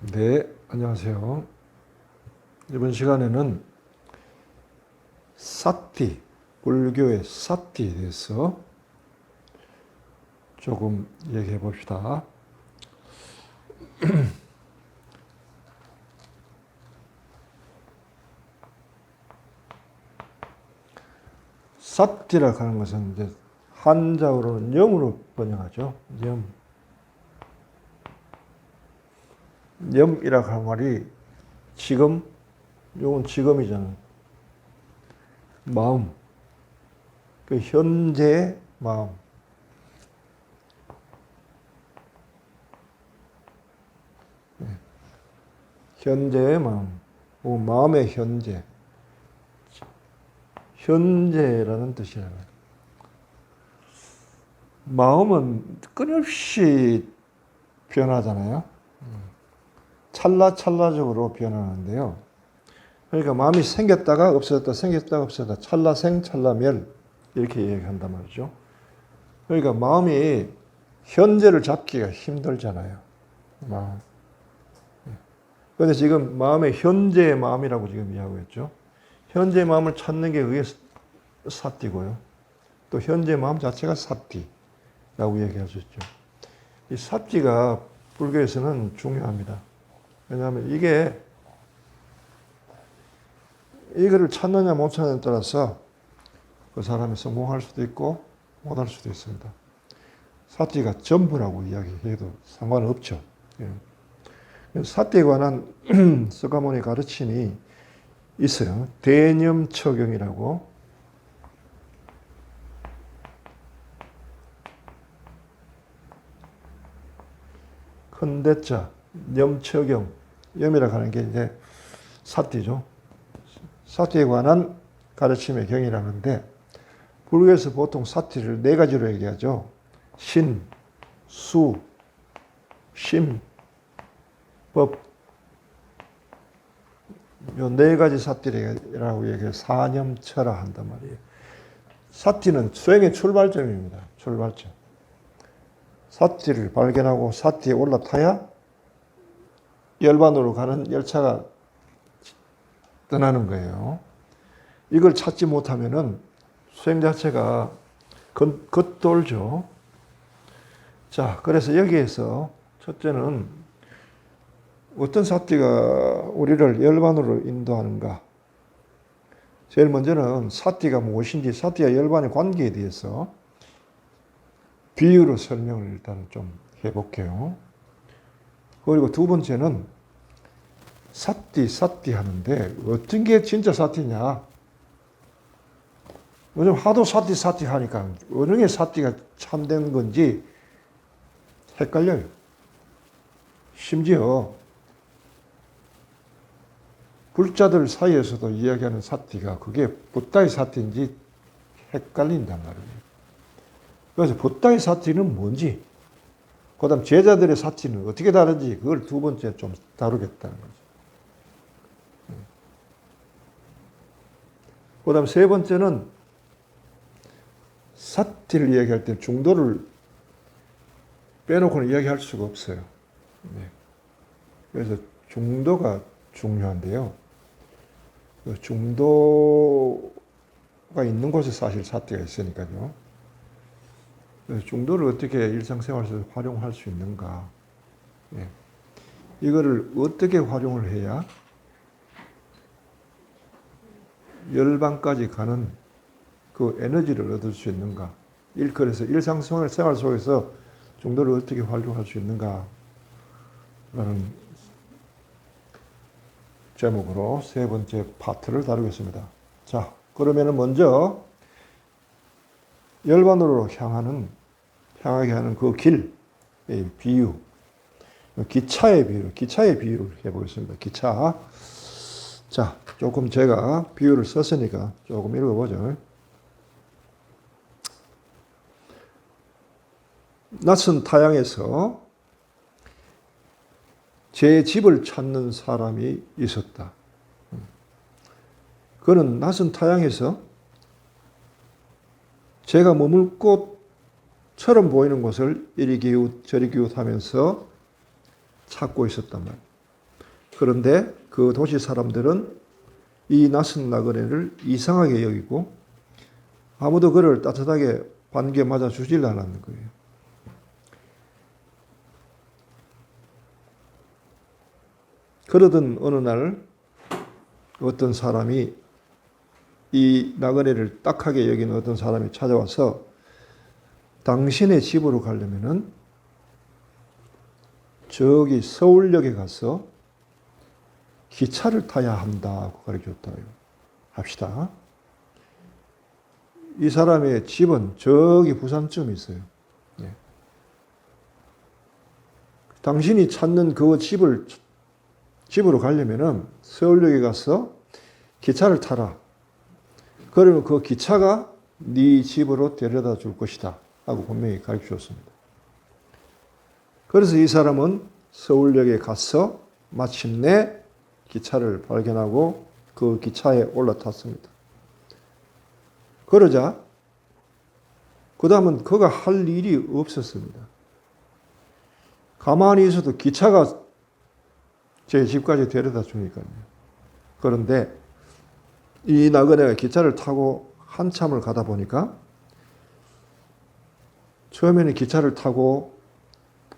네, 안녕하세요. 이번 시간에는 사티, 불교의 사티에 대해서 조금 얘기해 봅시다. 사티라 하는 것은 이제 한자어로는 염으로 번역하죠. 염. 염이라 하는 말이 지금, 요건 지금이잖아요. 마음. 그 현재의 마음. 현재의 마음. 마음의 현재. 현재라는 뜻이잖아요. 마음은 끊임없이 변하잖아요. 찰나찰나적으로 변하는데요. 그러니까 마음이 생겼다가 없어졌다, 생겼다가 없어졌다, 찰나생, 찰나멸 이렇게 얘기한단 말이죠. 그러니까 마음이 현재를 잡기가 힘들잖아요. 마음. 그런데 지금 마음의 현재의 마음이라고 지금 이야기하고 있죠. 현재의 마음을 찾는 게 그게 사티고요. 또 현재의 마음 자체가 사티라고 얘기할 수 있죠. 이 사티가 불교에서는 중요합니다. 왜냐하면 이거를 찾느냐 못 찾느냐에 따라서 그 사람이 성공할 수도 있고 못할 수도 있습니다. 사티가 전부라고 이야기해도 상관없죠. 사티에 관한 석가모니 가르침이 있어요. 대념처경이라고. 큰 대자, 염처경. 염이라고 하는 게 이제 사티죠. 사티에 관한 가르침의 경이라는데, 불교에서 보통 사티를 네 가지로 얘기하죠. 신, 수, 심, 법. 요 네 가지 사티라고 얘기해서 사념처라 한단 말이에요. 사티는 수행의 출발점입니다. 출발점. 사티를 발견하고 사티에 올라타야 열반으로 가는 열차가 떠나는 거예요. 이걸 찾지 못하면은 수행 자체가 겉돌죠. 자, 그래서 여기에서 첫째는 어떤 사티가 우리를 열반으로 인도하는가? 제일 먼저는 사티가 무엇인지, 사티와 열반의 관계에 대해서 비유로 설명을 일단 좀 해볼게요. 그리고 두 번째는 사티 하는데 어떤 게 진짜 사티냐? 요즘 하도 사티 하니까 어느 게 사티가 참된 건지 헷갈려요. 심지어 불자들 사이에서도 이야기하는 사티가 그게 붓다의 사티인지 헷갈린단 말이에요. 그래서 붓다의 사티는 뭔지, 그 다음 제자들의 사티는 어떻게 다른지 그걸 두 번째 좀 다루겠다는 거죠. 그 다음 세 번째는 사티를 이야기할 때 중도를 빼놓고는 이야기할 수가 없어요. 그래서 중도가 중요한데요. 중도가 있는 곳에 사실 사티가 있으니까요. 중도를 어떻게 일상생활에서 활용할 수 있는가. 이거를 어떻게 활용을 해야 열반까지 가는 그 에너지를 얻을 수 있는가. 그래서 일상생활 속에서 중도를 어떻게 활용할 수 있는가. 라는 제목으로 세 번째 파트를 다루겠습니다. 자, 그러면은 먼저 열반으로 향하게 하는 그 길, 비유, 기차의 비유를 해보겠습니다. 기차. 자, 조금 제가 비유를 썼으니까 조금 읽어보죠. 낯선 타향에서 제 집을 찾는 사람이 있었다. 그는 낯선 타향에서 제가 머물 곳처럼 보이는 곳을 이리 기웃 저리 기웃 하면서 찾고 있었단 말이에요. 그런데 그 도시 사람들은 이 낯선 나그네를 이상하게 여기고 아무도 그를 따뜻하게 반겨 맞아 주질 않았는 거예요. 그러던 어느 날 어떤 사람이 이 나그네를 딱하게 여기는 어떤 사람이 찾아와서 당신의 집으로 가려면은 저기 서울역에 가서 기차를 타야 한다고 가르쳐줬다. 합시다. 이 사람의 집은 저기 부산쯤에 있어요. 네. 당신이 찾는 그 집으로 가려면은 서울역에 가서 기차를 타라. 그러면 그 기차가 네 집으로 데려다 줄 것이다. 하고 분명히 가르쳐 줬습니다. 그래서 이 사람은 서울역에 가서 마침내 기차를 발견하고 그 기차에 올라탔습니다. 그러자 그 다음은 그가 할 일이 없었습니다. 가만히 있어도 기차가 제 집까지 데려다 주니까요. 그런데 이 나그네가 기차를 타고 한참을 가다 보니까 처음에는 기차를 타고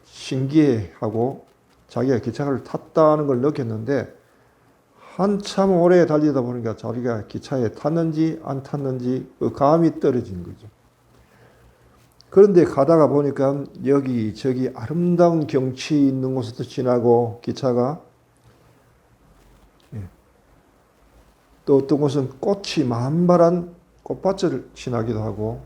신기해하고 자기가 기차를 탔다는 걸 느꼈는데 한참 오래 달리다 보니까 자기가 기차에 탔는지 안 탔는지 그 감이 떨어진 거죠. 그런데 가다가 보니까 여기저기 아름다운 경치 있는 곳도 지나고 기차가 또 어떤 곳은 꽃이 만발한 꽃밭을 지나기도 하고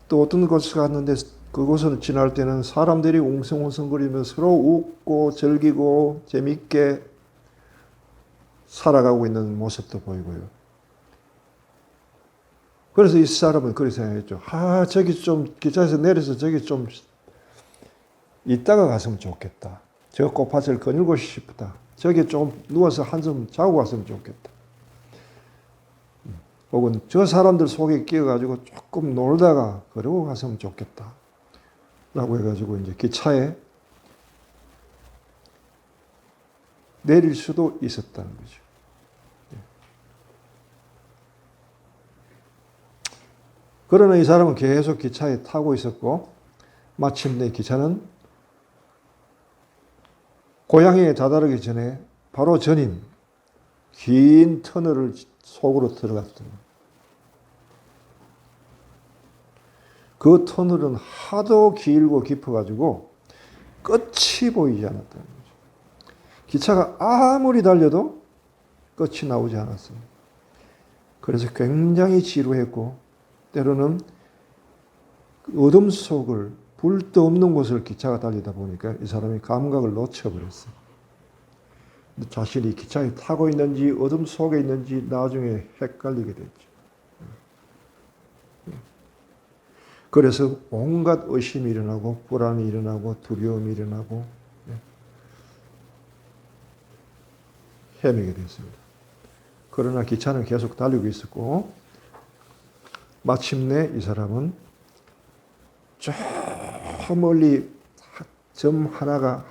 또 어떤 곳에 갔는데 그곳을 지날 때는 사람들이 웅성웅성거리면서 서로 웃고 즐기고 재밌게 살아가고 있는 모습도 보이고요. 그래서 이 사람은 그렇게 생각했죠. 저기 좀 기차에서 내려서 저기 좀 이따가 갔으면 좋겠다. 저 꽃밭을 거닐고 싶다. 저기 좀 누워서 한숨 자고 갔으면 좋겠다. 혹은 저 사람들 속에 끼어가지고 조금 놀다가 그러고 갔으면 좋겠다. 라고 해가지고 이제 기차에 내릴 수도 있었다는 거죠. 그러나 이 사람은 계속 기차에 타고 있었고 마침내 기차는 고향에 다다르기 전에 바로 전인 긴 터널을 속으로 들어갔더니 그 터널은 하도 길고 깊어가지고 끝이 보이지 않았다는 거죠. 기차가 아무리 달려도 끝이 나오지 않았습니다. 그래서 굉장히 지루했고 때로는 어둠 속을 불도 없는 곳을 기차가 달리다 보니까 이 사람이 감각을 놓쳐버렸어요. 자신이 기차에 타고 있는지 어둠 속에 있는지 나중에 헷갈리게 됐죠. 그래서 온갖 의심이 일어나고 불안이 일어나고 두려움이 일어나고 헤매게 됐습니다. 그러나 기차는 계속 달리고 있었고 마침내 이 사람은 저 멀리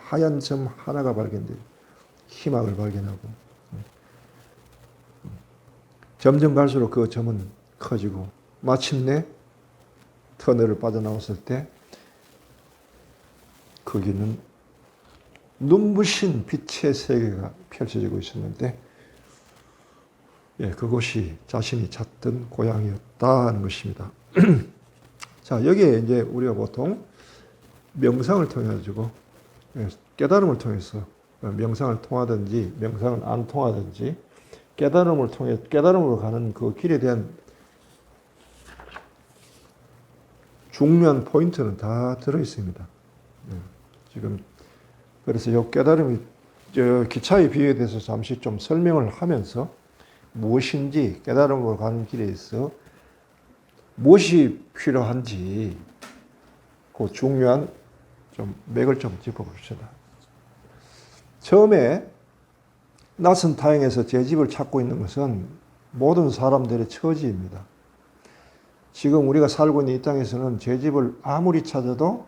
하얀 점 하나가 발견돼요. 희망을 발견하고 점점 갈수록 그 점은 커지고 마침내 터널을 빠져나왔을 때 거기는 눈부신 빛의 세계가 펼쳐지고 있었는데 그곳이 자신이 찾던 고향이었다는 것입니다. 자, 여기에 이제 우리가 보통 명상을 통해 가지고 깨달음을 통해서 명상을 통하든지 명상을 안 통하든지 깨달음을 통해 깨달음으로 가는 그 길에 대한 중요한 포인트는 다 들어 있습니다. 지금 그래서 이 깨달음이 기차의 비유에 대해서 잠시 좀 설명을 하면서 무엇인지 깨달음으로 가는 길에 있어 무엇이 필요한지 그 중요한 좀 맥을 좀 짚어봅시다. 처음에 낯선 타향에서 제 집을 찾고 있는 것은 모든 사람들의 처지입니다. 지금 우리가 살고 있는 이 땅에서는 제 집을 아무리 찾아도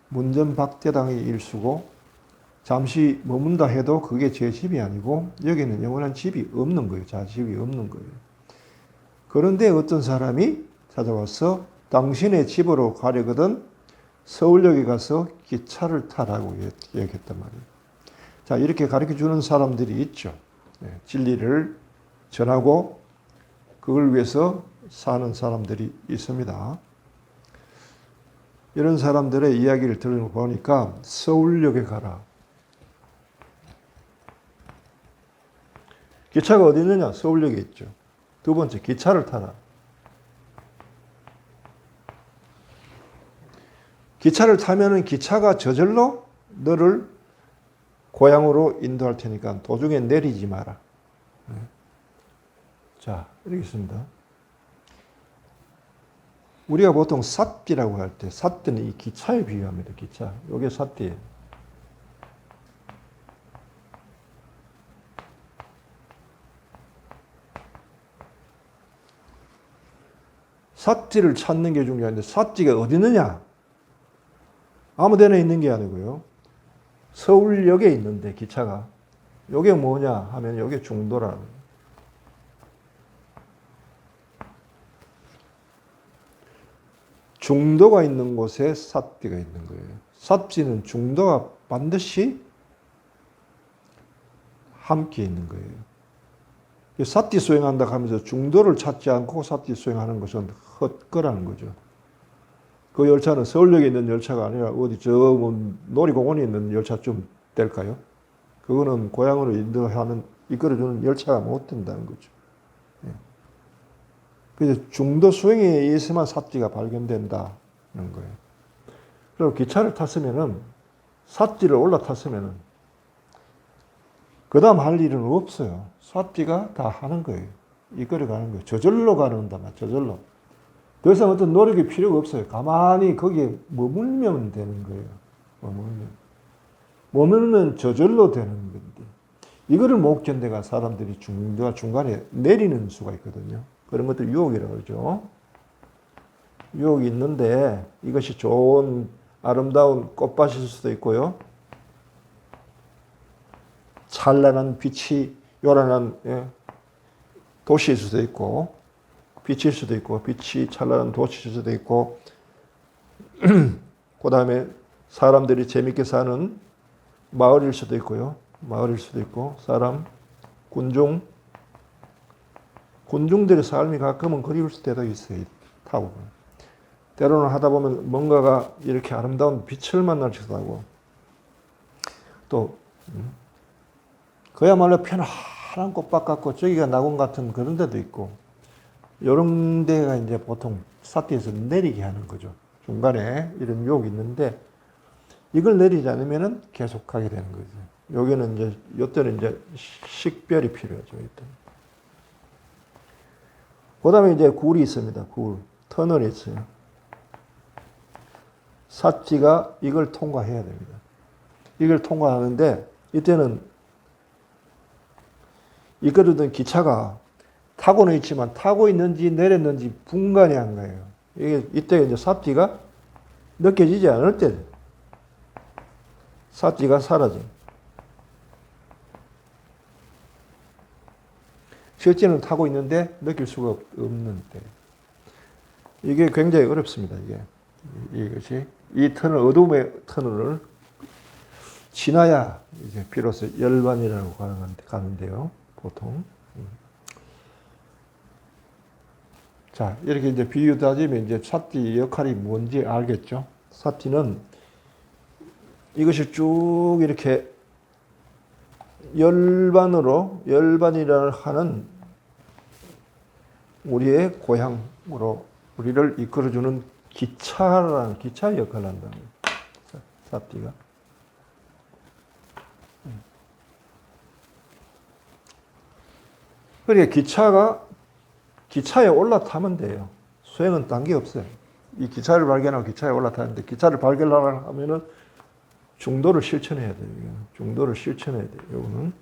문전박대당의 일수고 잠시 머문다 해도 그게 제 집이 아니고 여기는 영원한 집이 없는 거예요. 집이 없는 거예요. 그런데 어떤 사람이 찾아와서 당신의 집으로 가려거든 서울역에 가서 기차를 타라고 얘기했단 말이에요. 자, 이렇게 가르쳐 주는 사람들이 있죠. 진리를 전하고 그걸 위해서 사는 사람들이 있습니다. 이런 사람들의 이야기를 들어보니까 서울역에 가라. 기차가 어디 있느냐? 서울역에 있죠. 두 번째, 기차를 타라. 기차를 타면은 기차가 저절로 너를 고향으로 인도할 테니까 도중에 내리지 마라. 자, 이렇게 있습니다. 우리가 보통 삿띠라고 할 때, 삿띠는 이 기차에 비유합니다. 기차. 이게 삿띠예요. 삿띠를 찾는 게 중요한데, 삿띠가 어디 있느냐? 아무 데나 있는 게 아니고요. 서울역에 있는데, 기차가. 이게 뭐냐 하면, 이게 중도라는 거예요. 중도가 있는 곳에 삿띠가 있는 거예요. 삿띠는 중도가 반드시 함께 있는 거예요. 삿띠 수행한다 하면서 중도를 찾지 않고 삿띠 수행하는 것은 헛거라는 거죠. 그 열차는 서울역에 있는 열차가 아니라 어디 저 놀이공원에 있는 열차쯤 될까요? 그거는 고향으로 이끌어주는 열차가 못 된다는 거죠. 그래서 중도 수행에 의해서만 삿띠가 발견된다는 거예요. 그리고 기차를 탔으면은, 삿띠를 올라탔으면은, 그 다음 할 일은 없어요. 삿띠가 다 하는 거예요. 이끌어가는 거예요. 저절로 가는다, 저절로. 더 이상 어떤 노력이 필요가 없어요. 가만히 거기에 머물면 되는 거예요. 머물면 저절로 되는 건데. 이거를 못 견뎌가 사람들이 중간에 내리는 수가 있거든요. 그런 것들 유혹이라고 그러죠. 유혹이 있는데 이것이 좋은 아름다운 꽃밭일 수도 있고요. 찬란한 빛이 요란한 도시일 수도 있고, 빛일 수도 있고, 빛이 찬란한 도시일 수도 있고, 그 다음에 사람들이 재밌게 사는 마을일 수도 있고요. 마을일 수도 있고, 군중들의 삶이 가끔은 그리울 때도 있어요. 타고. 때로는 하다 보면 뭔가가 이렇게 아름다운 빛을 만나기도 하고, 또, 그야말로 편안한 꽃밭 같고, 저기가 낙원 같은 그런 데도 있고, 이런 데가 이제 보통 삿띠에서 내리게 하는 거죠. 중간에 이런 유혹이 있는데, 이걸 내리지 않으면은 계속 가게 되는 거죠. 여기는 이제, 이때는 이제 식별이 필요하죠. 이때는. 그 다음에 이제 굴이 있습니다. 터널이 있어요. 삿띠가 이걸 통과해야 됩니다. 이걸 통과하는데, 이때는 이끌어든 기차가 타고는 있지만 타고 있는지 내렸는지 분간이 안 가요. 이때 이제 삿띠가 느껴지지 않을 때, 삿띠가 사라져. 실제는 타고 있는데 느낄 수가 없는 때. 이게 굉장히 어렵습니다. 이것이 이 어둠의 터널을 지나야 이제 비로소 열반이라고 가는데요. 보통. 자, 이렇게 이제 비유 따지면 이제 삿띠 역할이 뭔지 알겠죠? 삿띠는 이것이 쭉 이렇게 열반이라 하는 우리의 고향으로 우리를 이끌어주는 기차의 역할을 한다는 거예요. 삿띠가. 그러니까 기차에 올라타면 돼요. 수행은 딴 게 없어요. 이 기차를 발견하고 기차에 올라타는데, 기차를 발견하려고 하면은 중도를 실천해야 돼요. 중도를 실천해야 돼요. 이거는.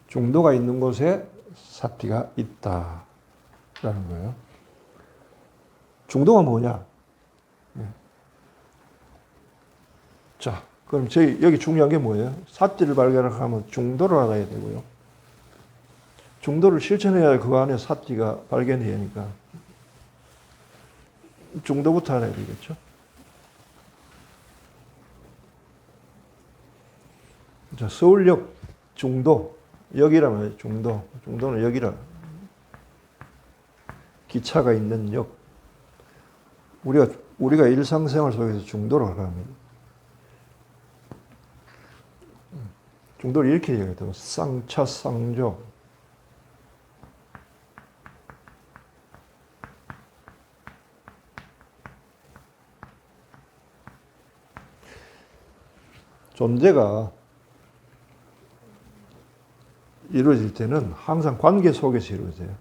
중도가 있는 곳에 사티가 있다라는 거예요. 중도가 뭐냐? 자, 그럼 저희 여기 중요한 게 뭐예요? 사티를 발견하면 중도를 알아야 되고요. 중도를 실천해야 그 안에 사티가 발견이 되니까 중도부터 알아야 되겠죠. 자, 서울역 중도, 역이라면 중도, 중도는 역이라. 기차가 있는 역. 우리가 일상생활 속에서 중도를 알아갑니다. 중도를 이렇게 얘기해요. 쌍차, 쌍조. 존재가 이루어질 때는 항상 관계 속에서 이루어져요.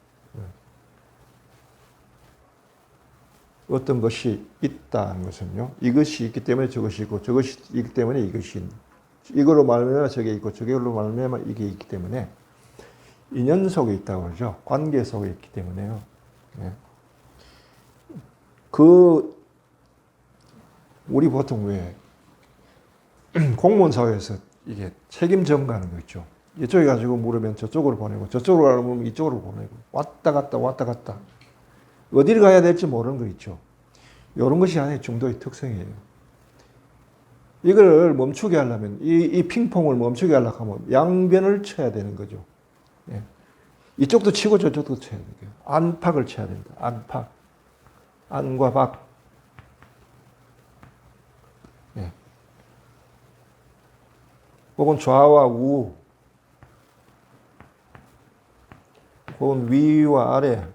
어떤 것이 있다는 것은요. 이것이 있기 때문에 저것이 있고 저것이 있기 때문에 이것이 있는. 이걸로 말미암아 저게 있고 저걸로 말미암아 이게 있기 때문에 인연 속에 있다고 그러죠. 관계 속에 있기 때문에요. 우리 보통 왜 공무원 사회에서 이게 책임 전가하는 거 있죠. 이쪽에 가지고 물으면 저쪽으로 보내고 저쪽으로 가려고 물으면 이쪽으로 보내고 왔다 갔다 어디를 가야 될지 모르는 거 있죠. 이런 것이 하나의 중도의 특성이에요. 이걸 멈추게 하려면 이 핑퐁을 멈추게 하려고 하면 양변을 쳐야 되는 거죠. 이쪽도 치고 저쪽도 쳐야 되는 거예요. 안팎을 쳐야 된다. 안팎. 안과 밖. 혹은 좌와 우, 혹은 위와 아래,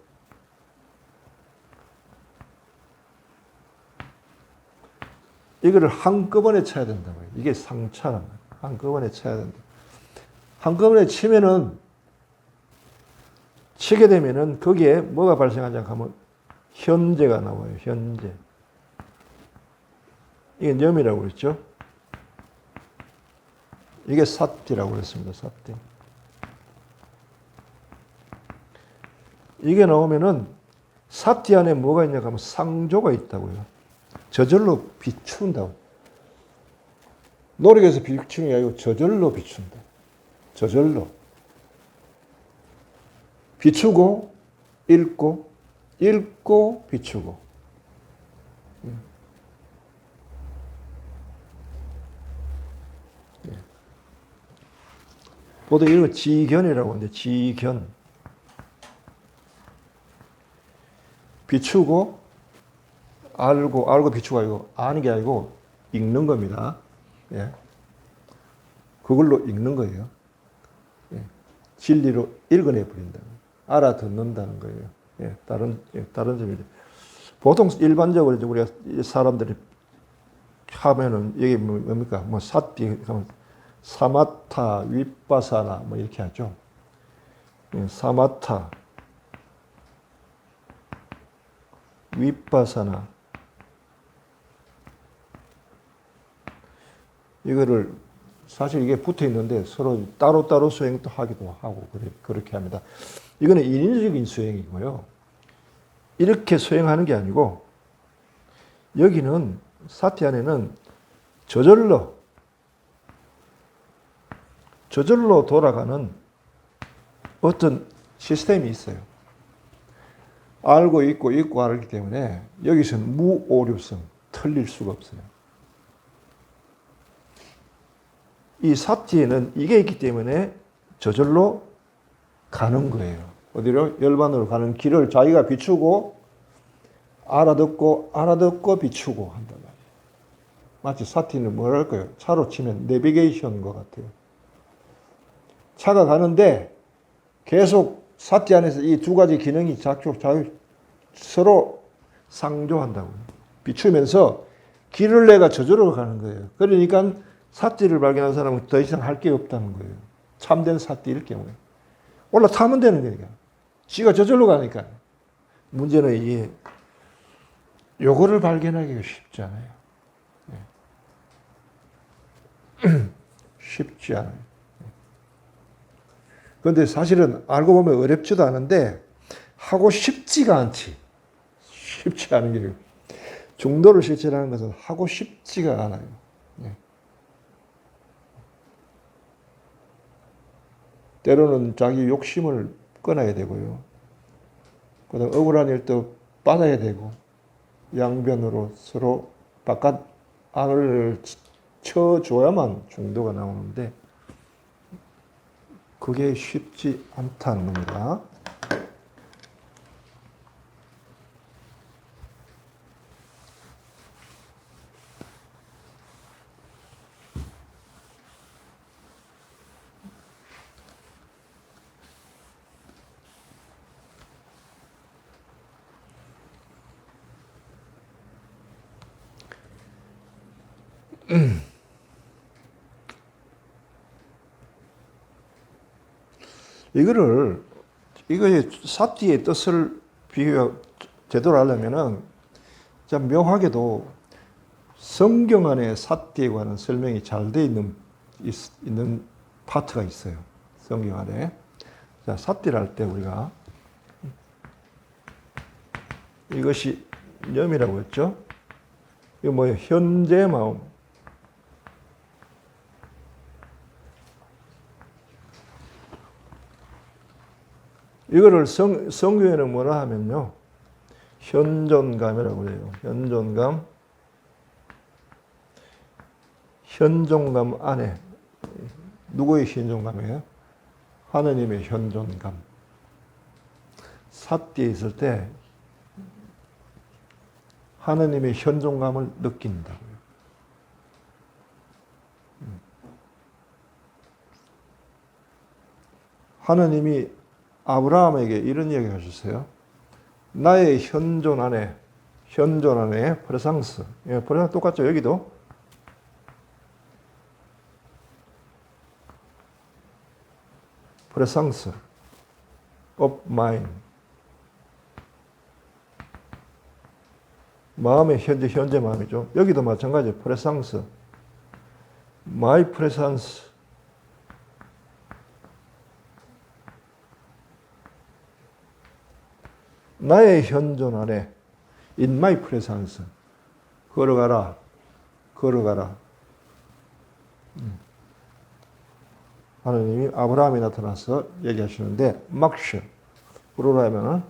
이거를 한꺼번에 쳐야 된다고요. 이게 상차란 말이에요. 한꺼번에 쳐야 된다. 한꺼번에 치게 되면은 거기에 뭐가 발생하지 하면 현재가 나와요. 현재. 이게 념이라고 그랬죠. 이게 사티라고 그랬습니다. 사티. 이게 나오면은 사티 안에 뭐가 있냐 하면 상조가 있다고요. 저절로 비춘다고. 노력해서 비추는 게 아니고 저절로 비춘다. 저절로. 비추고, 읽고, 비추고. 보통 이런 거 지견이라고 하는데, 지견. 비추고, 알고 비추고 아니고, 아는 게 아니고, 읽는 겁니다. 예. 그걸로 읽는 거예요. 예. 진리로 읽어내 버린다. 알아듣는다는 거예요. 예. 다른 점이죠. 보통 일반적으로 우리가 사람들이 하면은, 이게 뭡니까? 뭐, 사티, 사마타, 윗바사나, 뭐, 이렇게 하죠. 사마타, 윗바사나. 이거를, 사실 이게 붙어 있는데 서로 따로따로 수행도 하기도 하고, 그렇게 합니다. 이거는 인위적인 수행이고요. 이렇게 수행하는 게 아니고, 여기는, 사티 안에는 저절로 돌아가는 어떤 시스템이 있어요. 알고 있고 알기 때문에 여기서는 무오류성, 틀릴 수가 없어요. 이 사티에는 이게 있기 때문에 저절로 가는 거예요. 어디로? 열반으로 가는 길을 자기가 비추고 알아듣고 비추고 한단 말이에요. 마치 사티는 뭐랄까요? 차로 치면 내비게이션인 것 같아요. 차가 가는데 계속 사티 안에서 이 두 가지 기능이 서로 상조한다고요. 비추면서 길을 내가 저절로 가는 거예요. 그러니까 사티를 발견한 사람은 더 이상 할 게 없다는 거예요. 참된 사티일 경우에. 올라타면 되는 거니까. 지가 저절로 가니까. 문제는 요거를 발견하기가 쉽지 않아요. 쉽지 않아요. 그런데 사실은 알고 보면 어렵지도 않은데 하고 싶지가 않지. 쉽지 않은 게 중도를 실천하는 것은 하고 싶지가 않아요. 네. 때로는 자기 욕심을 끊어야 되고요. 그다음 억울한 일도 받아야 되고 양변으로 서로 바깥 안을 쳐줘야만 중도가 나오는데 그게 쉽지 않다는 겁니다. 이거의 사티의 뜻을 제대로 하려면은 참 묘하게도 성경 안에 사티에 관한 설명이 잘 되어 있는 파트가 있어요. 성경 안에. 자, 사티를 할 때 우리가 이것이 염이라고 했죠. 이거 뭐예요? 현재 마음. 이거를 성경에는 뭐라 하면요. 현존감이라고 해요. 현존감. 현존감 안에. 누구의 현존감이에요? 하느님의 현존감. 사티에 있을 때 하느님의 현존감을 느낀다고요. 하느님이 아브라함에게 이런 이야기 하셨어요. 나의 현존 안에 프레상스. 예, 프레상스 똑같죠, 여기도. 프레상스 of mind. 마음의 현재 마음이죠. 여기도 마찬가지예요. 프레상스. my presence. 나의 현존 안에 in my presence. 걸어가라. 하나님이 아브라함에 나타나서 얘기하시는데 막슈. 불어라 하면은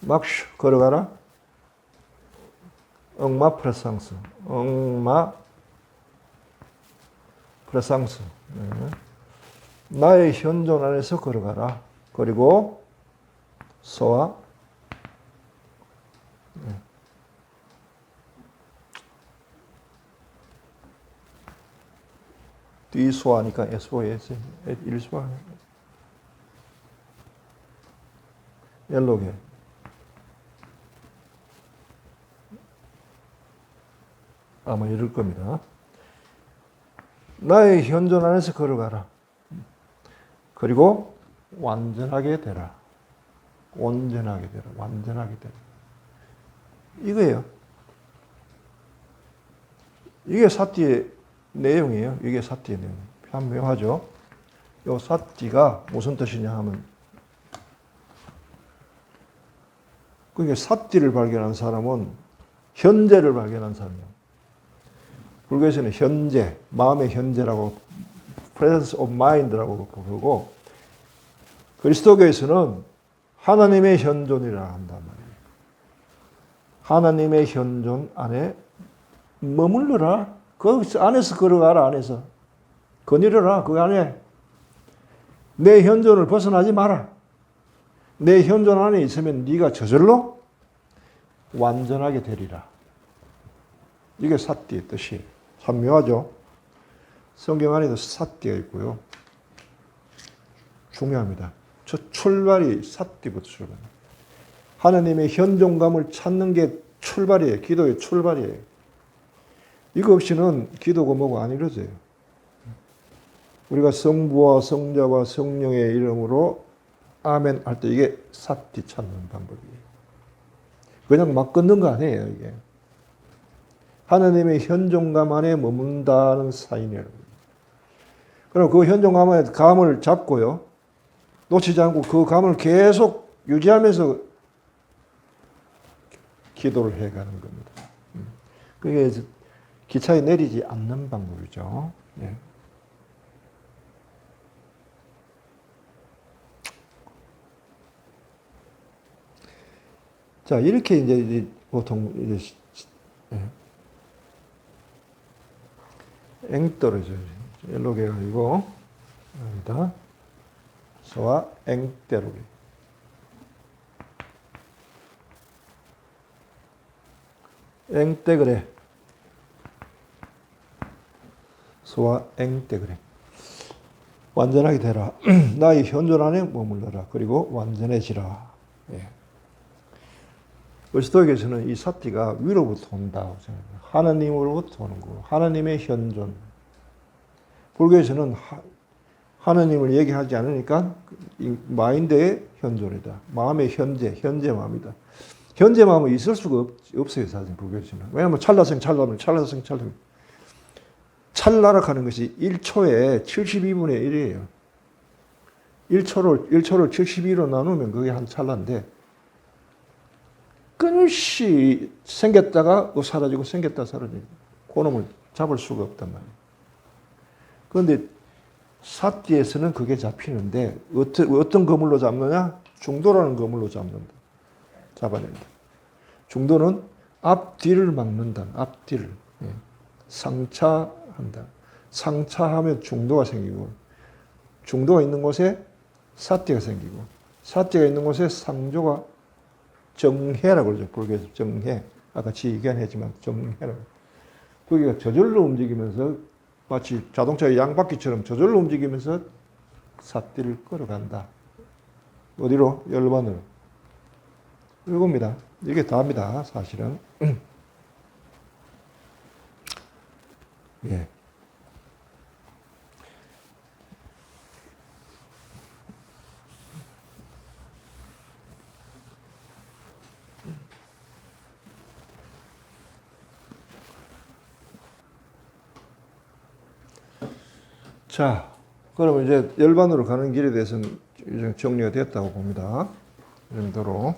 막슈 걸어가라. 엉마 프레상스. 엉마 프레상스. 나의 현존 안에서 걸어가라. 그리고 소와 뒤소하니까 SOS 일소하 옐로게 아마 이럴 겁니다. 나의 현존 안에서 걸어가라. 그리고 완전하게 되라. 온전하게 되라. 완전하게 되라. 이거예요. 이게 사티의 내용이에요. 이게 사티의 내용. 참 묘하죠. 이 사티가 무슨 뜻이냐 하면 그러니까 사티를 발견한 사람은 현재를 발견한 사람이에요. 불교에서는 현재, 마음의 현재라고 presence of mind라고 부르고 그리스도교에서는 하나님의 현존이라 한단 말이에요. 하나님의 현존 안에 머물러라. 그 안에서 걸어가라. 안에서 거닐어라. 그 안에 내 현존을 벗어나지 마라. 내 현존 안에 있으면 네가 저절로 완전하게 되리라. 이게 사티의 뜻이에요. 참 묘하죠. 성경 안에도 사티가 있고요. 중요합니다. 저 출발이 사티부터 출발합니다. 하나님의 현존감을 찾는 게 출발이에요. 기도의 출발이에요. 이거 없이는 기도가 뭐고 안 이루어져요. 우리가 성부와 성자와 성령의 이름으로 아멘 할 때 이게 사티 찾는 방법이에요. 그냥 막 걷는 거 아니에요, 이게. 하나님의 현존감 안에 머문다는 사인이에요. 그럼 그 현존감에 감을 잡고요. 놓치지 않고 그 감을 계속 유지하면서 기도를 해가는 겁니다. 그게 기차에 내리지 않는 방법이죠. 예. 자, 이렇게 이제 보통 이제 앵떨어져요. 일로게 가지고 여기다 소와 앵때로게. 앵때그래. 소와 앵때그래. 완전하게 되라. 나의 현존 안에 머물러라. 그리고 완전해지라. 예. 그리스도에게서는 이 사티가 위로부터 온다고 생각합니다. 하나님으로부터 오는 거고, 하나님의 현존. 불교에서는 하나님을 얘기하지 않으니까 이 마인드의 현존이다. 마음의 현재 마음이다. 현재 마음은 있을 수가 없어요, 사실 불교에서는. 왜냐하면 찰나생, 찰나생. 찰나락하는 것이 1초에 72분의 1이에요. 1초를 72로 나누면 그게 한 찰나인데, 끊임없이 생겼다가 사라지고 생겼다 사라지고 그놈을 잡을 수가 없단 말이에요. 그런데 사티에서는 그게 잡히는데 어떤 거물로 잡느냐? 중도라는 거물로 잡아낸다. 중도는 앞뒤를 막는다. 앞뒤를. 예. 상차한다. 상차하면 중도가 생기고 중도가 있는 곳에 사티가 생기고 사티가 있는 곳에 상조가 정해라고 그러죠. 불교에서 정해. 아까 얘기했지만 정해라고. 거기가 저절로 움직이면서 마치 자동차의 양바퀴처럼 저절로 움직이면서 사띠를 끌어간다. 어디로? 열반으로. 이겁니다. 이게 다입니다. 사실은. 예. 자, 그러면 이제 열반으로 가는 길에 대해서는 정리가 됐다고 봅니다. 이 정도로.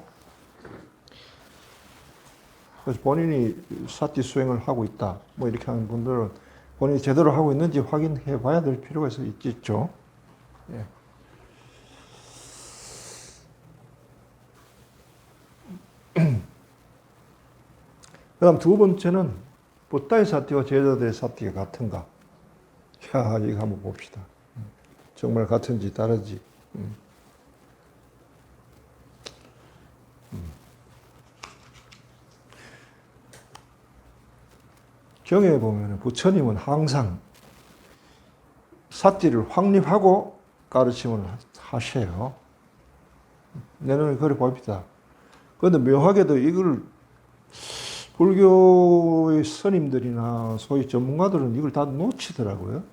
그래서 본인이 사티 수행을 하고 있다. 뭐 이렇게 하는 분들은 본인이 제대로 하고 있는지 확인해 봐야 될 필요가 있죠. 예. 그 다음 두 번째는 부다의 사티와 제자들의 사티가 같은가? 야, 이거 한번 봅시다. 정말 같은지 다르지. 경에 보면 부처님은 항상 사티를 확립하고 가르침을 하셔요. 내 눈에 그래 보입니다. 그런데 묘하게도 이걸 불교의 스님들이나 소위 전문가들은 이걸 다 놓치더라고요.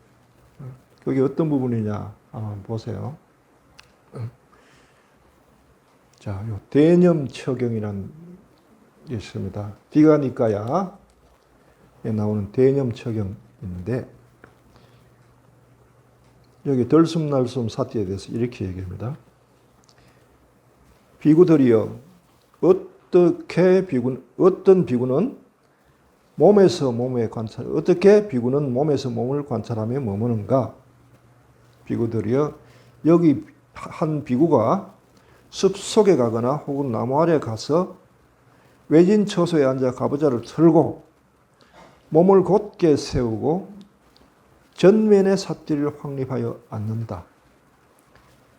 그게 어떤 부분이냐 한번 보세요. 자, 요 대념처경이라는 게 있습니다. 디가니까야에 나오는 대념처경인데 여기 덜숨날숨 사티에 대해서 이렇게 얘기합니다. 비구들이여 어떤 비구는 몸에서 몸에 어떻게 비구는 몸에서 몸을 관찰하며 머무는가? 비구들이여 여기 한 비구가 숲속에 가거나 혹은 나무 아래 가서 외진 처소에 앉아 가부좌를 틀고 몸을 곧게 세우고 전면의 사티를 확립하여 앉는다.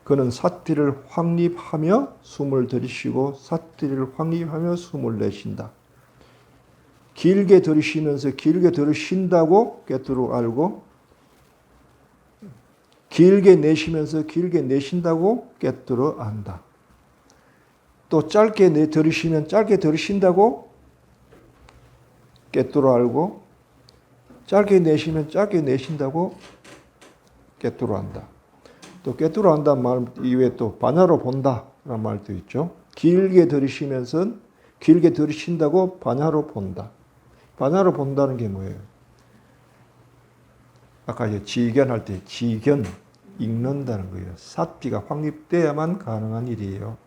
그는 사티를 확립하며 숨을 들이쉬고 사티를 확립하며 숨을 내쉰다. 길게 들이쉬면서 길게 들이쉰다고 꿰뚫어 알고 길게 내쉬면서 길게 내쉰다고 꿰뚫어 안다. 또 짧게 들이쉬면 짧게 들이쉰다고 꿰뚫어 알고 짧게 내쉬면 짧게 내쉰다고 꿰뚫어 안다. 또 꿰뚫어 안다는 말 이외에 또 반야로 본다라는 말도 있죠. 길게 들이쉬면서 길게 들이쉰다고 반야로 본다. 반야로 본다는 게 뭐예요? 아까 이제 지견할 때 지견 읽는다는 거예요. 삿띠가 확립돼야만 가능한 일이에요.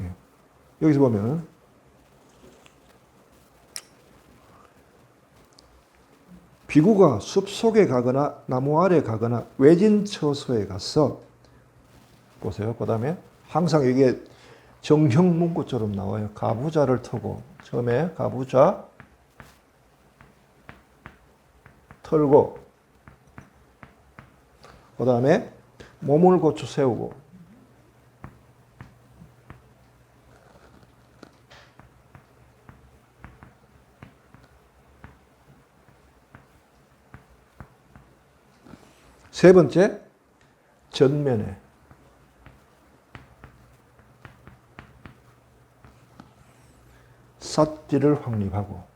예. 여기서 보면 비구가 숲속에 가거나 나무 아래 가거나 외진 처소에 가서 보세요. 그 다음에 항상 이게 정형 문구처럼 나와요. 가부좌를 터고 처음에 가부좌 털고 그 다음에 몸을 고쳐 세우고 세 번째 전면에 삿띠를 확립하고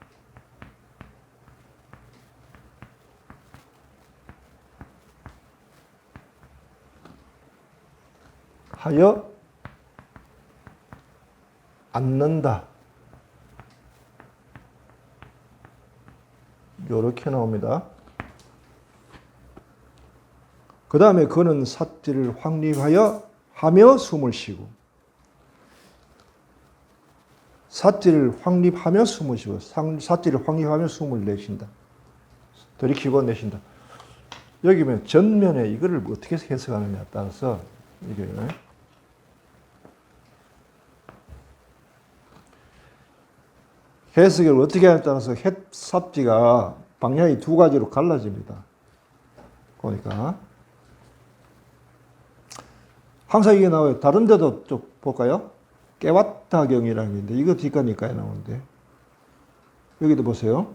하여 앉는다. 이렇게 나옵니다. 그 다음에 그는 삿띠를 확립하여 하며 숨을 쉬고 삿띠를 확립하며 숨을 쉬고 삿띠를 확립하며 숨을 내쉰다. 들이키고 내쉰다. 여기 보면 전면에 이거를 어떻게 해석하느냐에 따라서 이게 해석을 어떻게 하냐에 따라서 삿띠가 방향이 두 가지로 갈라집니다. 보니까 항상 이게 나와요. 다른 데도 좀 볼까요? 깨왔다경이라는 게 있는데 이거 뒷가니까에 나오는데 여기도 보세요.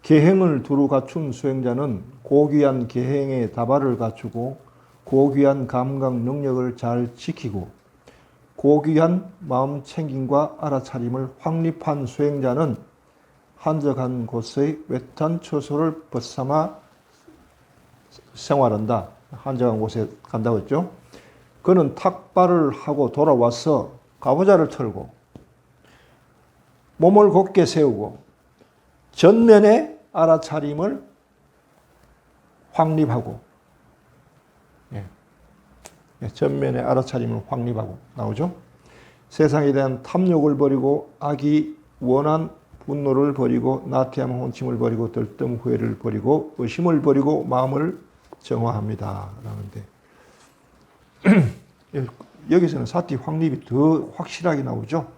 계행을 두루 갖춘 수행자는 고귀한 계행의 다발을 갖추고 고귀한 감각 능력을 잘 지키고 고귀한 마음 챙김과 알아차림을 확립한 수행자는 한적한 곳의 외딴 처소를 벗삼아 생활한다. 한적한 곳에 간다고 했죠. 그는 탁발을 하고 돌아와서 가부좌를 털고 몸을 곧게 세우고 전면에 알아차림을 확립하고 전면에 알아차림을 확립하고 나오죠. 세상에 대한 탐욕을 버리고 악이 원한 분노를 버리고 나태함 혼침을 버리고 들뜸 후회를 버리고 의심을 버리고 마음을 정화합니다. 라는데 여기서는 삿띠 확립이 더 확실하게 나오죠.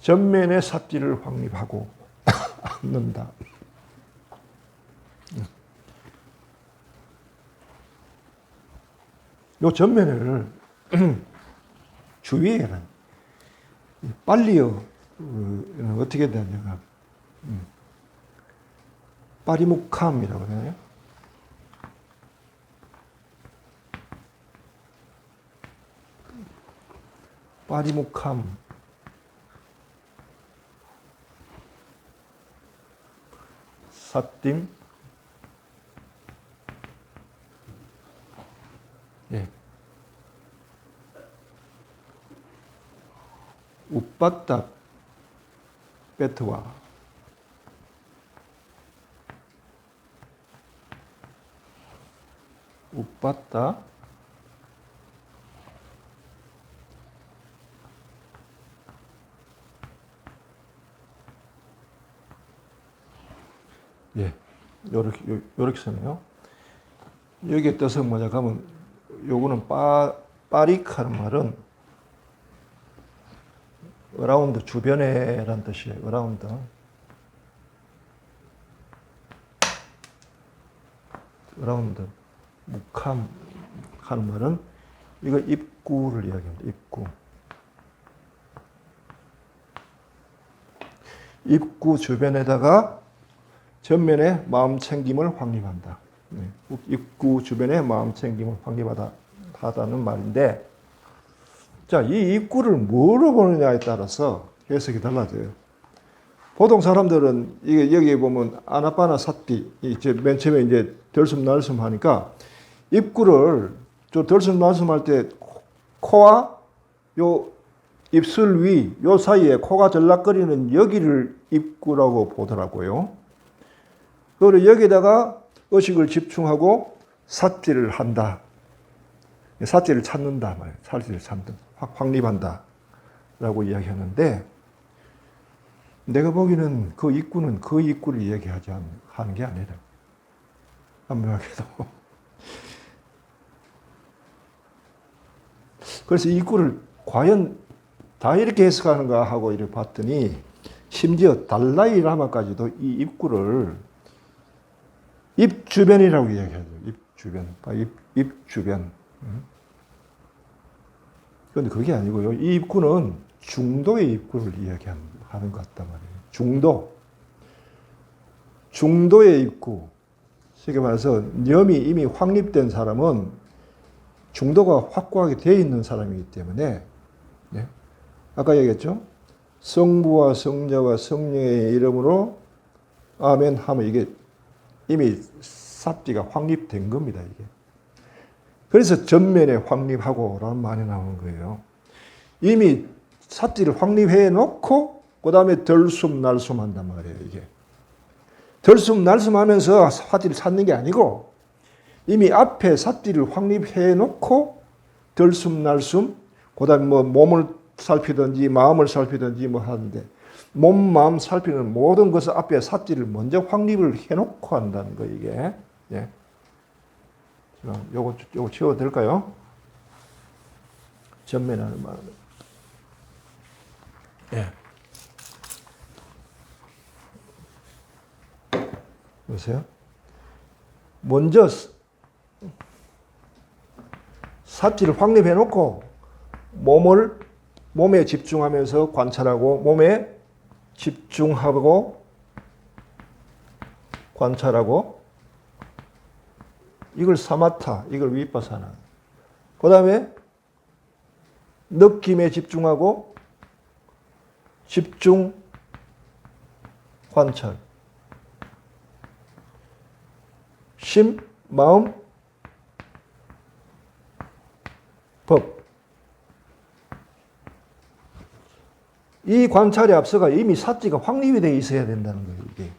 전면에 삿띠를 확립하고 앉는다. 요 전면을 주위에는 빨리요 어떻게 되냐면 빠리묵함이라고 해요. 빠리묵함. 삿딤. 예. 우빠따 베트와 우빠따 예, 요렇게 쓰네요. 여기에 뜻은 뭐냐 하면 요거는 빠릭하는 말은 어라운드 주변에란 뜻이에요. 어라운드. 어라운드. 묵함 하는 말은 이거 입구를 이야기합니다. 입구. 입구 주변에다가 전면에 마음 챙김을 확립한다. 입구 주변에 마음 챙김을 확립하다는 말인데, 자, 이 입구를 뭐로 보느냐에 따라서 해석이 달라져요. 보통 사람들은 이게 여기에 보면 아나빠나 삿띠, 이제 맨 처음에 이제 들숨날숨 하니까 입구를 저 들숨날숨 할 때 코와 요 입술 위, 요 사이에 코가 절락거리는 여기를 입구라고 보더라고요. 그리고 여기다가 의식을 집중하고 삿질을 한다. 삿질을 찾는다 말이에요. 삿질을 찾는다. 확립한다. 라고 이야기하는데, 내가 보기에는 그 입구는 그 입구를 얘기하지 하는 게 아니라, 한명하게도. 그래서 이 입구를 과연 다 이렇게 해석하는가 하고 이렇게 봤더니, 심지어 달라이 라마까지도 이 입구를 입 주변이라고 이야기하죠. 입 주변. 입 주변. 그런데 그게 아니고요. 이 입구는 중도의 입구를 이야기하는 것 같단 말이에요. 중도. 중도의 입구. 쉽게 말해서 염이 이미 확립된 사람은 중도가 확고하게 되어 있는 사람이기 때문에, 네? 아까 얘기했죠? 성부와 성자와 성령의 이름으로 아멘 하면 이게 이미 삿비가 확립된 겁니다, 이게. 그래서 전면에 확립하고 라는 말이 나오는 거예요. 이미 삿비를 확립해 놓고 그 다음에 덜숨날숨 한단 말이에요, 이게. 덜숨날숨 하면서 삿비를 찾는 게 아니고 이미 앞에 삿비를 확립해 놓고 덜숨날숨 그 다음에 뭐 몸을 살피든지 마음을 살피든지 뭐 하는데 몸, 마음 살피는 모든 것을 앞에 삿비를 먼저 확립을 해놓고 한다는 거 이게. 예. 요거 치워도 될까요? 전면하는 말은. 예. 보세요. 먼저 삿비를 확립해놓고 몸에 집중하면서 관찰하고 몸에 집중하고 관찰하고 이걸 사마타, 이걸 위파사나. 그 다음에 느낌에 집중하고 집중 관찰. 심, 마음, 법. 이 관찰에 앞서가 이미 삿지가 확립이 되어 있어야 된다는 거예요, 이게.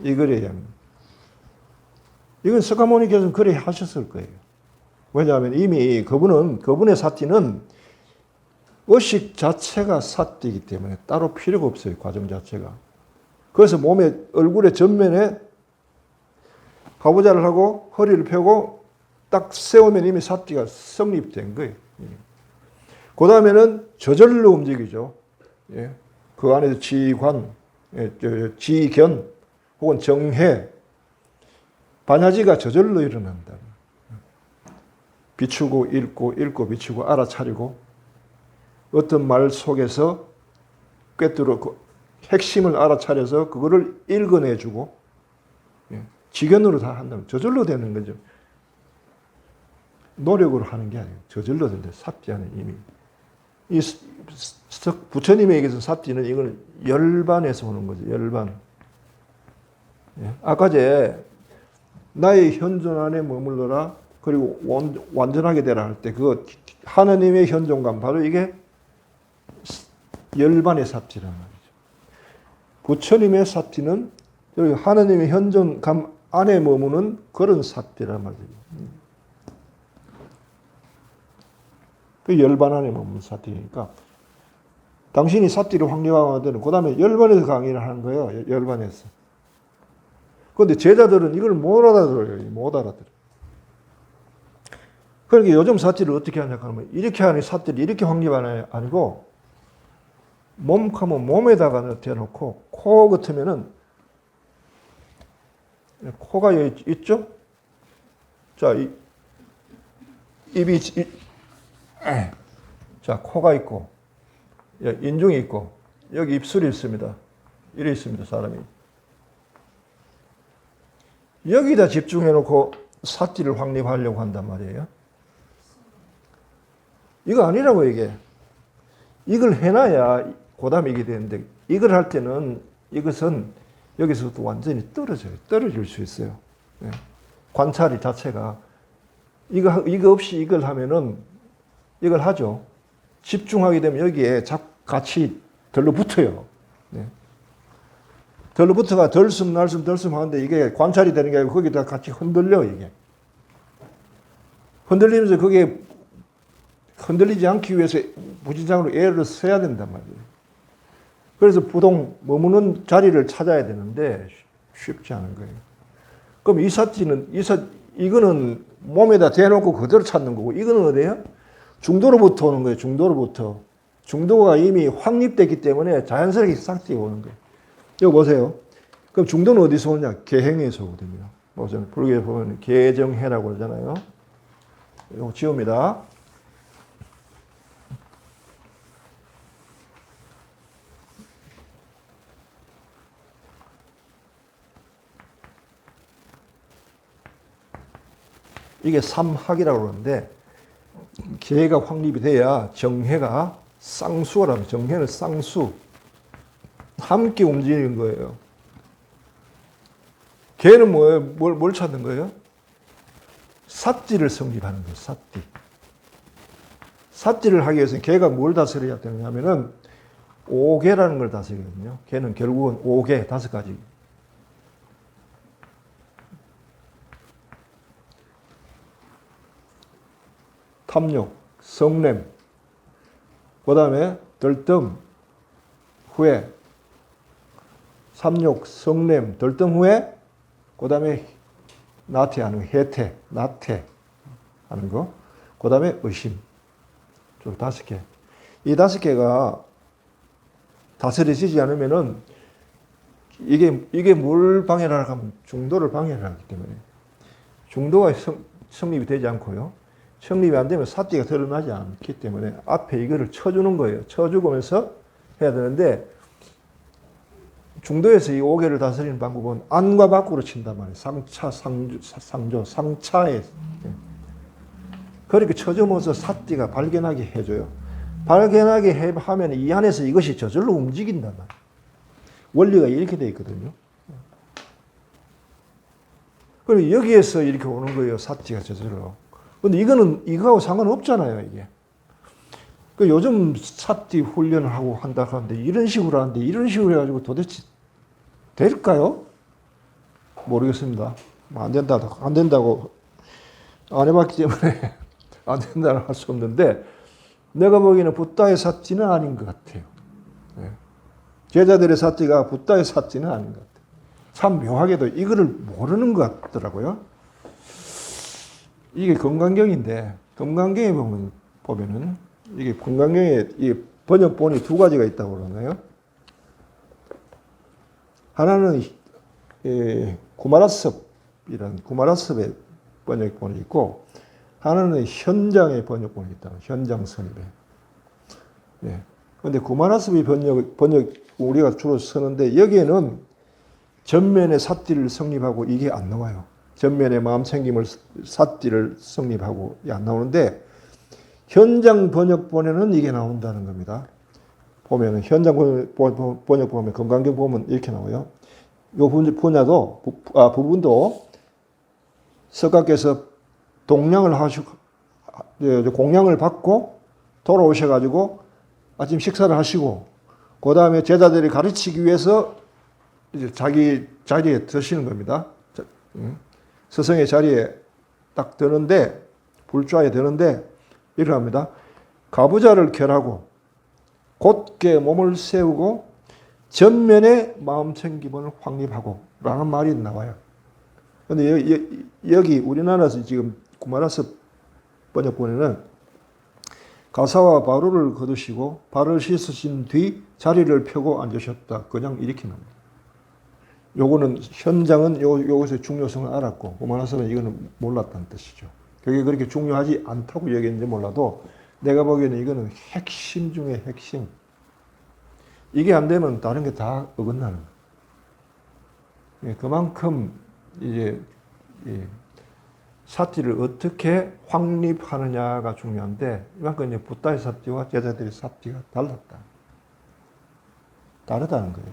이거래야 합니다. 이건 스가모니께서는 그래 하셨을 거예요. 왜냐하면 이미 그분의 삿지는 의식 자체가 삿지이기 때문에 따로 필요가 없어요, 과정 자체가. 그래서 얼굴의 전면에 가부좌를 하고 허리를 펴고 딱 세우면 이미 삿지가 성립된 거예요. 그 다음에는 저절로 움직이죠. 예. 그 안에서 지관, 지견, 혹은 정해, 반야지가 저절로 일어난다. 비추고 읽고 비추고 알아차리고 어떤 말 속에서 꿰뚫어 핵심을 알아차려서 그거를 읽어내주고 지견으로 다 한다면 저절로 되는 거죠. 노력으로 하는 게 아니에요. 저절로 된다. 삿비하는 이미. 이 부처님에게서 삿비는 이걸 열반에서 오는 거죠. 열반. 아까 제 나의 현존 안에 머물러라 그리고 완전하게 되라 할 때 그 하나님의 현존감 바로 이게 열반의 삿비란 말이죠. 부처님의 삿비는 하나님의 현존감 안에 머무는 그런 삿비란 말이죠. 그 열반 안에 머무는 삿비니까 당신이 삿비를 확립하면 그 다음에 열반에서 강의를 하는 거예요. 열반에서. 그런데 제자들은 이걸 못 알아들어요. 못 알아들어요. 그러니까 요즘 삿비를 어떻게 하냐 하면 이렇게 하는 삿비를 이렇게 확립하는 아니고 몸하면 몸에다가 대놓고 코 같으면은 코가 여기 있죠? 자, 입이 자, 코가 있고 인중이 있고 여기 입술이 있습니다. 이래 있습니다, 사람이. 여기다 집중해놓고 삿지를 확립하려고 한단 말이에요. 이거 아니라고 이게. 이걸 해놔야 그 다음에 이게 되는데 이걸 할 때는 이것은 여기서부터 완전히 떨어져요. 떨어질 수 있어요. 관찰이 자체가 이거 없이 이걸 하면은 이걸 하죠. 집중하게 되면 여기에 같이 들러붙어요. 네. 들러붙어가 덜숨 하는데 이게 관찰이 되는 게 아니고 거기다 같이 흔들려, 이게. 흔들리면서 그게 흔들리지 않기 위해서 무진장으로 애를 써야 된단 말이에요. 그래서 보통 머무는 자리를 찾아야 되는데 쉽지 않은 거예요. 그럼 이거는 몸에다 대놓고 그대로 찾는 거고, 이거는 어디예요? 중도로부터 오는 거예요. 중도로부터. 중도가 이미 확립됐기 때문에 자연스럽게 싹 뛰어오는 거예요. 여기 보세요. 그럼 중도는 어디서 오냐? 계행에서 오거든요. 보세요. 불교에 보면 계정해라고 그러잖아요. 이거 지웁니다. 이게 삼학이라고 그러는데, 계가 확립이 돼야 정해가 쌍수라면, 정해는 쌍수. 함께 움직이는 거예요. 계는 뭐예요? 뭘 찾는 거예요? 삿지를 성립하는 거예요, 삿지. 삿지를 하기 위해서는 계가 뭘 다스려야 되냐면은, 5계라는 걸 다스리거든요. 계는 결국은 5계, 5가지. 탐욕, 성냄, 그 다음에 들뜸, 후회, 삼욕, 성냄, 들뜸, 후회, 그 다음에 나태하는 거, 해태, 나태하는 거, 그 다음에 의심. 좀 5개. 이 5개가 다스려지지 않으면은 이게 뭘 방해를 하면 중도를 방해를 하기 때문에 중도가 성립이 되지 않고요. 성립이 안 되면 삿지가 드러나지 않기 때문에 앞에 이거를 쳐주는 거예요. 쳐주면서 해야 되는데 중도에서 이 5개를 다스리는 방법은 안과 밖으로 친단 말이에요. 상차, 상조, 상차에. 그렇게 쳐주면서 삿지가 발견하게 해줘요. 발견하게 하면 이 안에서 이것이 저절로 움직인단 말이에요. 원리가 이렇게 되어 있거든요. 그럼 여기에서 이렇게 오는 거예요. 삿지가 저절로. 근데 이거하고 상관없잖아요, 이게. 그 요즘 삿지 훈련을 하고 한다 하는데 이런 식으로 하는데 이런 식으로 해가지고 도대체 될까요? 모르겠습니다. 안 된다고 안 해봤기 때문에 안 된다고 할 수 없는데 내가 보기에는 붓다의 삿지는 아닌 것 같아요. 네. 제자들의 삿지가 붓다의 삿지는 아닌 것 같아요. 참 묘하게도 이거를 모르는 것 같더라고요. 이게 금강경인데 금강경에 보면은 이게 금강경에 이 번역본이 2가지가 있다고 그러나요? 하나는 구마라섭이라는 구마라섭의 번역본이 있고 하나는 현장의 번역본이 있다. 현장 선입에. 예. 근데 구마라섭이 번역 우리가 주로 쓰는데 여기에는 전면의 삿지를 성립하고 이게 안 나와요. 전면의 마음 챙김을 삿지를 성립하고 안 나오는데 현장 번역본에는 이게 나온다는 겁니다. 보면은 현장 번역 보면 금강경 보면 이렇게 나와요. 이 분야도 부분도 석가께서 동량을 하시고 공양을 받고 돌아오셔가지고 아침 식사를 하시고 그 다음에 제자들이 가르치기 위해서 이제 자기 자리에 드시는 겁니다. 스승의 자리에 딱 드는데 불좌에 드는데 이렇게 합니다. 가부좌를 결하고 곧게 몸을 세우고 전면에 마음 챙김을 확립하고 라는 말이 나와요. 그런데 여기 우리나라에서 지금 구마라섭 번역본에는 가사와 바로를 거두시고 발을 씻으신 뒤 자리를 펴고 앉으셨다. 그냥 이렇게 나옵니다. 요거는 현장은 요것의 중요성을 알았고 구마라섭은 이거는 몰랐다는 뜻이죠. 그게 그렇게 중요하지 않다고 얘기했는지 몰라도 내가 보기에는 이거는 핵심 중에 핵심. 이게 안 되면 다른 게 다 어긋나는 거예요. 그만큼 이제 삿지를 어떻게 확립하느냐가 중요한데 이만큼 이제 붓다의 삿지와 제자들의 삿지가 다르다는 거예요.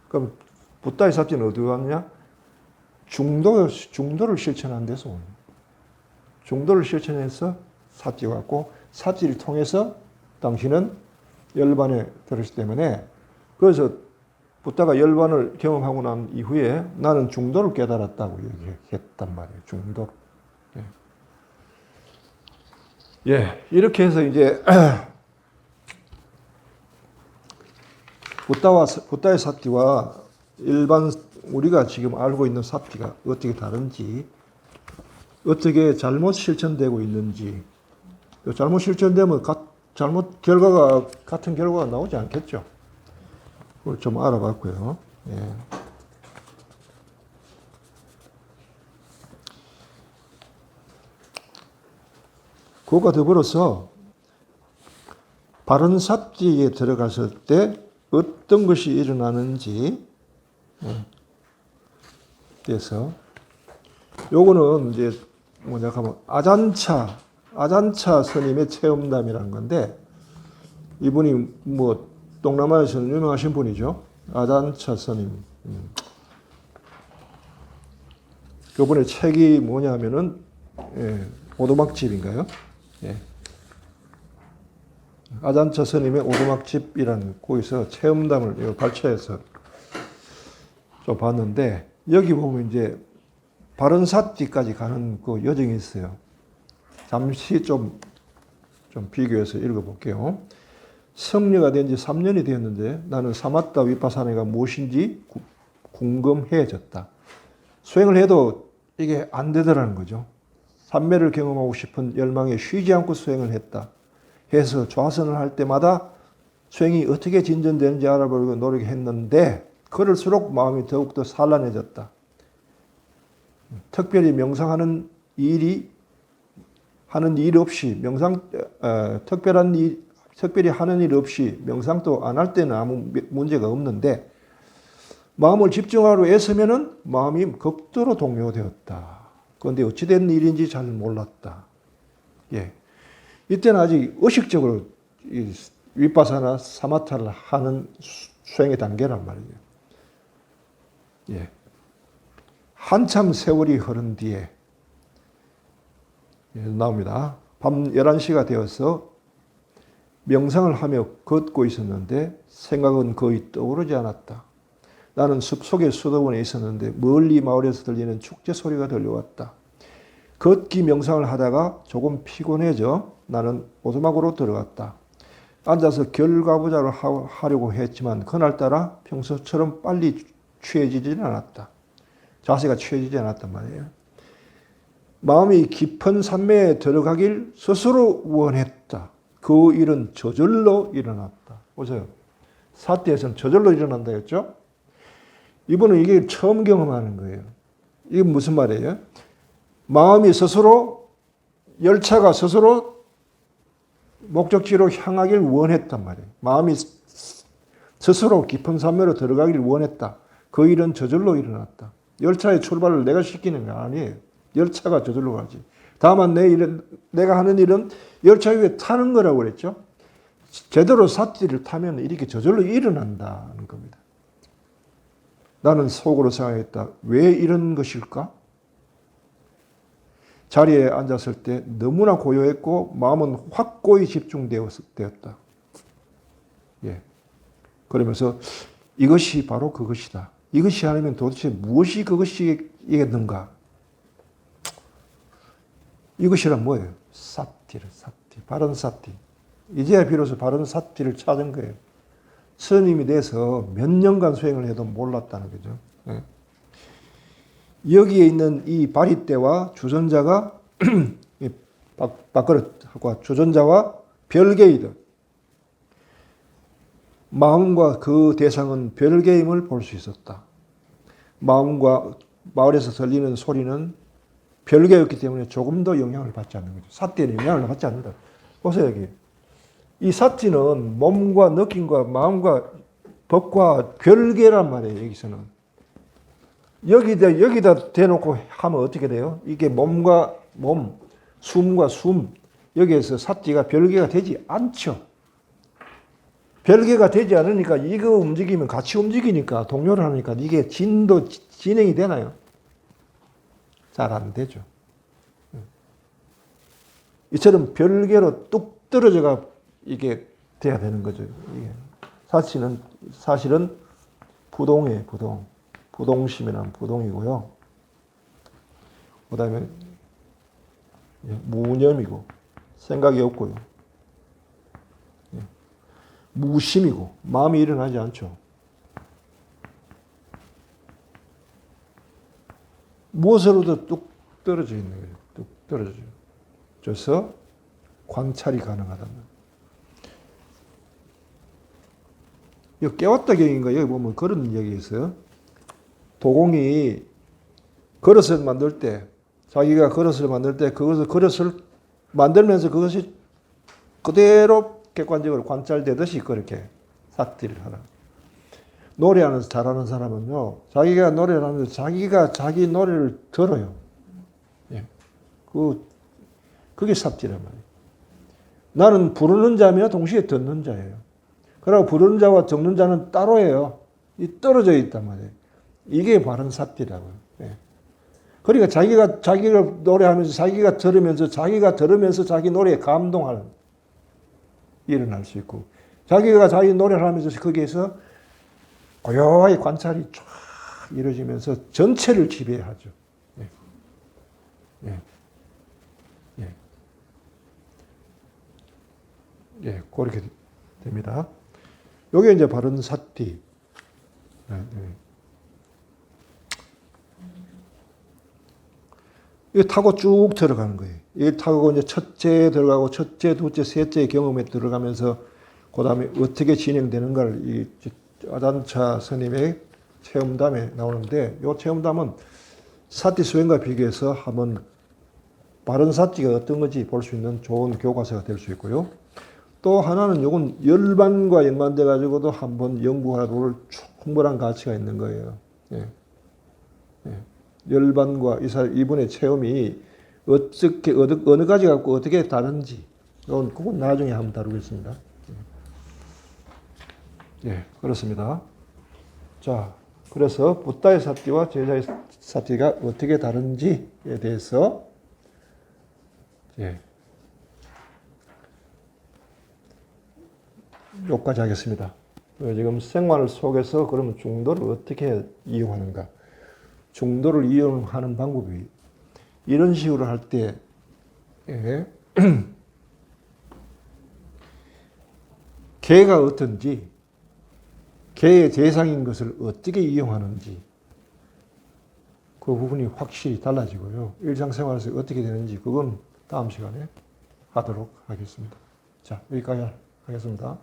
그럼 붓다의 삿지는 어디로 갔느냐? 중도를 실천하는 데서 오는 거예요. 중도를 실천해서 삿지가 왔고 삿지를 통해서 당신은 열반에 들었기 때문에 그래서 붓다가 열반을 경험하고 난 이후에 나는 중도를 깨달았다고 얘기했단 말이에요. 중도. 예, 이렇게 해서 이제 붓다의 사티와 일반 우리가 지금 알고 있는 사티가 어떻게 다른지, 어떻게 잘못 실천되고 있는지, 잘못 실천되면 같은 결과가 나오지 않겠죠. 그걸 좀 알아봤고요. 예. 그것과 더불어서 바른 삿디에 들어갔을 때 어떤 것이 일어나는지 그래서 요거는 이제 뭐냐 하면 아잔차 스님의 체험담이라는 건데 이분이 뭐 동남아에서는 유명하신 분이죠. 아잔차 스님. 그분의 책이 뭐냐면은 오두막집인가요? 예. 아잔차 스님의 오두막집이라는 거기서 체험담을 발췌해서 좀 봤는데 여기 보면 이제 바른 삿디까지 가는 그 여정이 있어요. 잠시 좀 비교해서 읽어볼게요. 성녀가 된 지 3년이 되었는데 나는 사마타 위파사나가 무엇인지 궁금해졌다. 수행을 해도 이게 안 되더라는 거죠. 삼매를 경험하고 싶은 열망에 쉬지 않고 수행을 했다. 해서 좌선을 할 때마다 수행이 어떻게 진전되는지 알아보려고 노력했는데 그럴수록 마음이 더욱더 산란해졌다. 특별히 명상하는 하는 일 없이 특별히 하는 일 없이 명상도 안 할 때는 아무 문제가 없는데 마음을 집중하러 애쓰면은 마음이 극도로 동요되었다. 그런데 어찌된 일인지 잘 몰랐다. 예. 이때는 아직 의식적으로 위파사나 사마타를 하는 수행의 단계란 말이에요. 예. 한참 세월이 흐른 뒤에 나옵니다. 밤 11시가 되어서 명상을 하며 걷고 있었는데 생각은 거의 떠오르지 않았다. 나는 숲속의 수도원에 있었는데 멀리 마을에서 들리는 축제 소리가 들려왔다. 걷기 명상을 하다가 조금 피곤해져 나는 오두막으로 들어갔다. 앉아서 결과부자를 하려고 했지만 그날따라 평소처럼 빨리 취해지지는 않았다. 자세가 취해지지 않았단 말이에요. 마음이 깊은 산매에 들어가길 스스로 원했다. 그 일은 저절로 일어났다. 보세요. 사티에서는 저절로 일어난다 했죠? 이분은 이게 처음 경험하는 거예요. 이게 무슨 말이에요? 마음이 스스로, 열차가 스스로 목적지로 향하길 원했단 말이에요. 마음이 스스로 깊은 산매로 들어가길 원했다. 그 일은 저절로 일어났다. 열차의 출발을 내가 시키는 게 아니에요. 열차가 저절로 가지. 다만 내가 하는 일은 열차 위에 타는 거라고 그랬죠. 제대로 사티를 타면 이렇게 저절로 일어난다는 겁니다. 나는 속으로 생각했다. 왜 이런 것일까? 자리에 앉았을 때 너무나 고요했고 마음은 확고히 집중되었다. 예. 그러면서 이것이 바로 그것이다. 이것이 아니면 도대체 무엇이 그것이겠는가? 이것이란 뭐예요? 사티. 바른 사티. 이제야 비로소 바른 사티를 찾은 거예요. 스님이 돼서 몇 년간 수행을 해도 몰랐다는 거죠. 네. 여기에 있는 이 바리떼와 주전자가 밥그릇과 주전자와 별개이다. 마음과 그 대상은 별개임을 볼 수 있었다. 마음과 마을에서 들리는 소리는 별개였기 때문에 조금 더 영향을 받지 않는 거죠. 사티는 영향을 받지 않는다. 보세요, 여기. 이 사티는 몸과 느낌과 마음과 법과 별개란 말이에요, 여기서는. 여기다 대놓고 하면 어떻게 돼요? 이게 몸과 몸, 숨과 숨, 여기에서 사티가 별개가 되지 않죠. 별개가 되지 않으니까 이거 움직이면 같이 움직이니까 동요를 하니까 이게 진행이 되나요? 잘 안 되죠. 이처럼 별개로 뚝 떨어져가 이게 돼야 되는 거죠. 이게 사실은 부동이에요. 부동심이란 부동이고요. 그 다음에 무념이고 생각이 없고요. 무심이고 마음이 일어나지 않죠. 무엇으로도 뚝 떨어져 있는 거예요. 뚝 떨어져요. 그래서 관찰이 가능하다는 거예요. 이 깨웠다 경인가 여기 보면 그런 얘기 있어요. 도공이 그릇을 만들 때 자기가 그릇을 만들 때 그릇을 만들면서 그것이 그대로 객관적으로 관찰되듯이 그렇게 삭제를 하라. 잘하는 사람은요, 자기가 노래를 하면서 자기가 자기 노래를 들어요. 예. 그게 삽질란 말이에요. 나는 부르는 자며 동시에 듣는 자예요. 그리고 부르는 자와 듣는 자는 따로예요. 떨어져 있단 말이에요. 이게 바른 삽질이라고요. 예. 그러니까 자기가 노래하면서 자기가 들으면서 자기 노래에 감동하는 일어날 수 있고, 자기가 자기 노래를 하면서 거기에서 고요하게 관찰이 쫙 이루어지면서 전체를 지배하죠. 예. 예. 예. 예. 그렇게 됩니다. 요게 이제 바른 사티. 예. 예. 이거 타고 쭉 들어가는 거예요. 이거 타고 이제 첫째 들어가고 첫째, 둘째, 셋째 경험에 들어가면서 그 다음에 어떻게 진행되는가를 이 아잔차 스님의 체험담에 나오는데 이 체험담은 사티 수행과 비교해서 한번 바른 사티가 어떤 건지 볼 수 있는 좋은 교과서가 될 수 있고요. 또 하나는 이건 열반과 연관돼 가지고도 한번 연구하도록 충분한 가치가 있는 거예요. 예. 예. 열반과 이분의 체험이 어느 가지 갖고 어떻게 다른지, 그건 나중에 한번 다루겠습니다. 예, 그렇습니다. 자, 그래서 붓다의 사티와 제자의 사티가 어떻게 다른지에 대해서, 예, 여기까지 하겠습니다. 지금 생활 속에서 그러면 중도를 어떻게 이용하는가? 중도를 이용하는 방법이 이런 식으로 할 때 개가 어떤지, 개의 대상인 것을 어떻게 이용하는지 그 부분이 확실히 달라지고요. 일상생활에서 어떻게 되는지 그건 다음 시간에 하도록 하겠습니다. 자, 여기까지 하겠습니다.